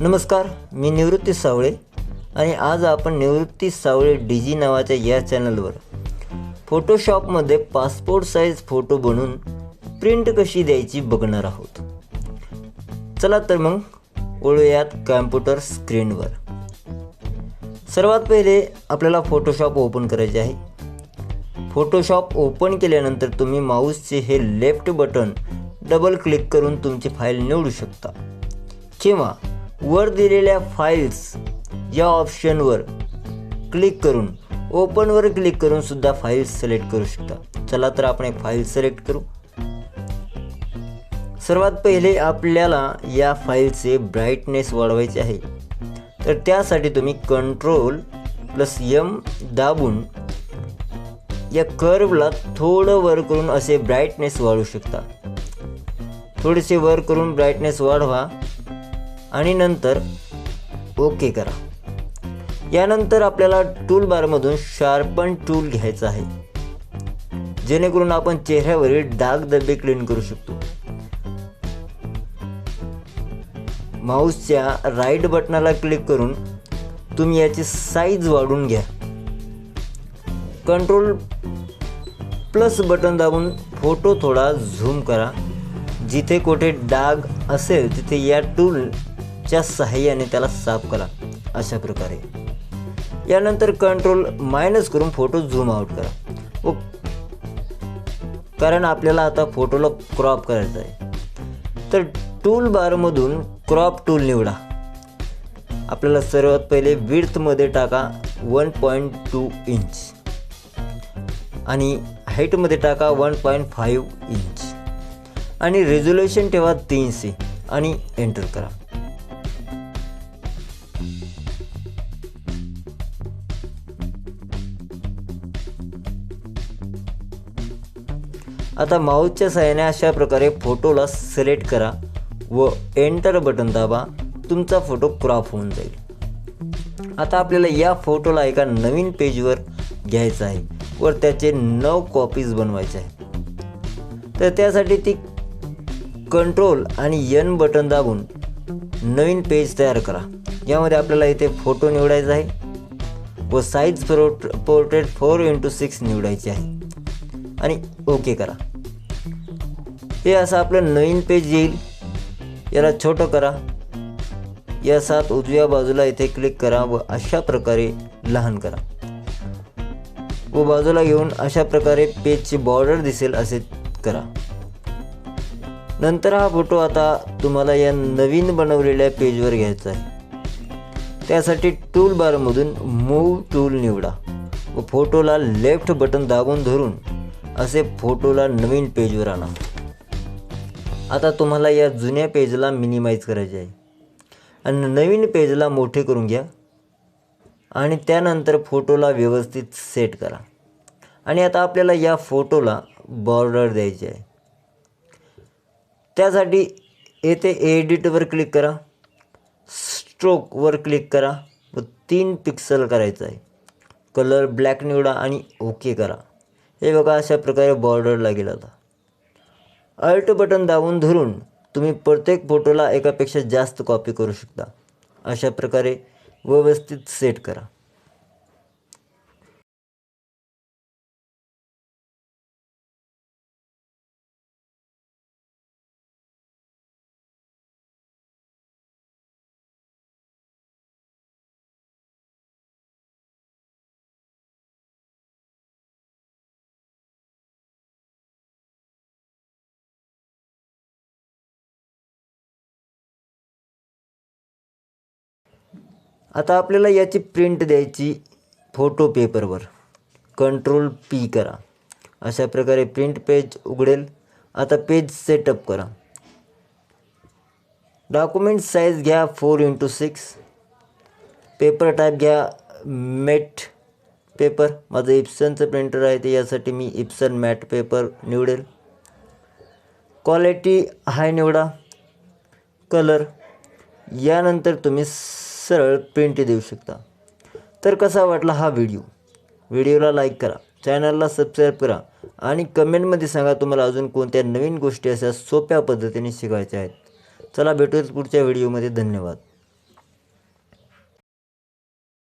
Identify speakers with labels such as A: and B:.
A: नमस्कार, मी निवृत्ती सावळे आणि आज आपण निवृत्ती सावळे डीजी नावाच्या या चॅनलवर फोटोशॉपमध्ये पासपोर्ट साईज फोटो बनवून प्रिंट कशी द्यायची बघणार आहोत. चला तर मग वळूयात कॅम्प्युटर स्क्रीनवर. सर्वात पहिले आपल्याला फोटोशॉप ओपन करायचे आहे. फोटोशॉप ओपन केल्यानंतर तुम्ही माऊसचे हे लेफ्ट बटन डबल क्लिक करून तुमची फाईल निवडू शकता किंवा वर दिलेल्या फाईल्स या ऑप्शनवर क्लिक करून ओपनवर क्लिक करून सुद्धा फाईल सिलेक्ट करू शकता. चला तर आपण एक फाईल सिलेक्ट करू. सर्वात पहिले आपल्याला या फाईलचे ब्राईटनेस वाढवायचे आहे. तर त्यासाठी तुम्ही Ctrl+M दाबून या कर्वला थोडं वर करून असे ब्राईटनेस वाढवू शकता. थोडेसे वर करून ब्राईटनेस वाढवा आणि नंतर ओके करा. यानंतर आपल्याला टूल बारमधून शार्पन टूल घ्यायचा आहे, जेणेकरून आपण चेहऱ्यावरील डाग धब्बे क्लीन करू शकतो. माऊसच्या राईट बटनाला क्लिक करून तुम्ही याची साईज वाढवून घ्या. Ctrl+ बटन दाबून फोटो थोडा झूम करा. जिथे कुठे डाग असेल तिथे या टूलच्या सहाय्याने त्याला साफ करा, अशा प्रकारे. यानंतर Ctrl- करून फोटो झूम आउट करा. कारण आपल्याला आता फोटोला क्रॉप करायचा आहे. तर टूल बारमधून क्रॉप टूल निवडा. आपल्याला सर्वात पहिले विड्थमध्ये टाका 1.2 इंच आणि हाईटमध्ये टाका 1.5 इंच आणि रेझोल्युशन ठेवा 300 आणि एंटर करा. आता माऊसच्या सहाय्याने अशा प्रकारे फोटोला सिलेक्ट करा व एंटर बटन दाबा. तुमचा फोटो क्रॉप होऊन जाईल. आता आपल्याला या फोटोला एका नवीन पेजवर घ्यायचं आहे व त्याचे 9 कॉपीज बनवायचे आहे. तर त्यासाठी ती Ctrl आणि N बटन दाबून नवीन पेज तयार करा. यामध्ये आपल्याला इथे फोटो निवडायचा आहे व साईज पोर्ट्रेट 4x6 निवडायची आहे आणि ओके करा. हे असं आपलं नवीन पेज येईल. याला छोटं करा. या 7 उजव्या बाजूला इथे क्लिक करा व अशा प्रकारे लहान करा व बाजूला घेऊन अशा प्रकारे पेजची बॉर्डर दिसेल असे करा. नंतर हा फोटो आता तुम्हाला या नवीन बनवलेल्या पेजवर घ्यायचा आहे. त्यासाठी टूल बारमधून मूव्ह टूल निवडा व फोटोला लेफ्ट बटन दाबून धरून असे फोटोला नवीन पेजवर आणा. आता तुम्हाला या जुन्या पेजला मिनिमाइज करायचे आहे आणि नवीन पेजला मोठे करून घ्या आणि त्यानंतर फोटोला व्यवस्थित सेट करा. आणि आता आपल्याला या फोटोला बॉर्डर द्यायची आहे. त्यासाठी येथे एडिटवर क्लिक करा, स्ट्रोकवर क्लिक करा व 3 पिक्सल करायचं आहे. कलर ब्लॅक निवडा आणि ओके करा. हे बघा अशा प्रकारे बॉर्डर लागेल. आता अल्ट बटन दाबून धरून तुम्ही प्रत्येक फोटोला एकापेक्षा जास्त कॉपी करू शकता. अशा प्रकारे व्यवस्थित सेट करा. आता आपल्याला याची प्रिंट द्यायची फोटो पेपरवर. Ctrl+P करा. अशा प्रकारे प्रिंट पेज उघडेल. आता पेज सेटअप करा. डॉक्युमेंट साईज घ्या 4x6. पेपर टाईप घ्या मॅट पेपर. माझं इप्सनचं प्रिंटर आहे ते, यासाठी मी इप्सन मॅट पेपर निवडेल. क्वालिटी हाय निवडा. कलर. यानंतर तुम्ही सरळ प्रिंट देऊ शकता. तर कसा वाटला हा व्हिडिओला लाईक करा, चॅनलला सबस्क्राईब करा आणि कमेंटमध्ये सांगा तुम्हाला अजून कोणत्या नवीन गोष्टी अशा सोप्या पद्धतीने शिकायच्या आहेत. चला भेटूच पुढच्या व्हिडिओमध्ये. धन्यवाद.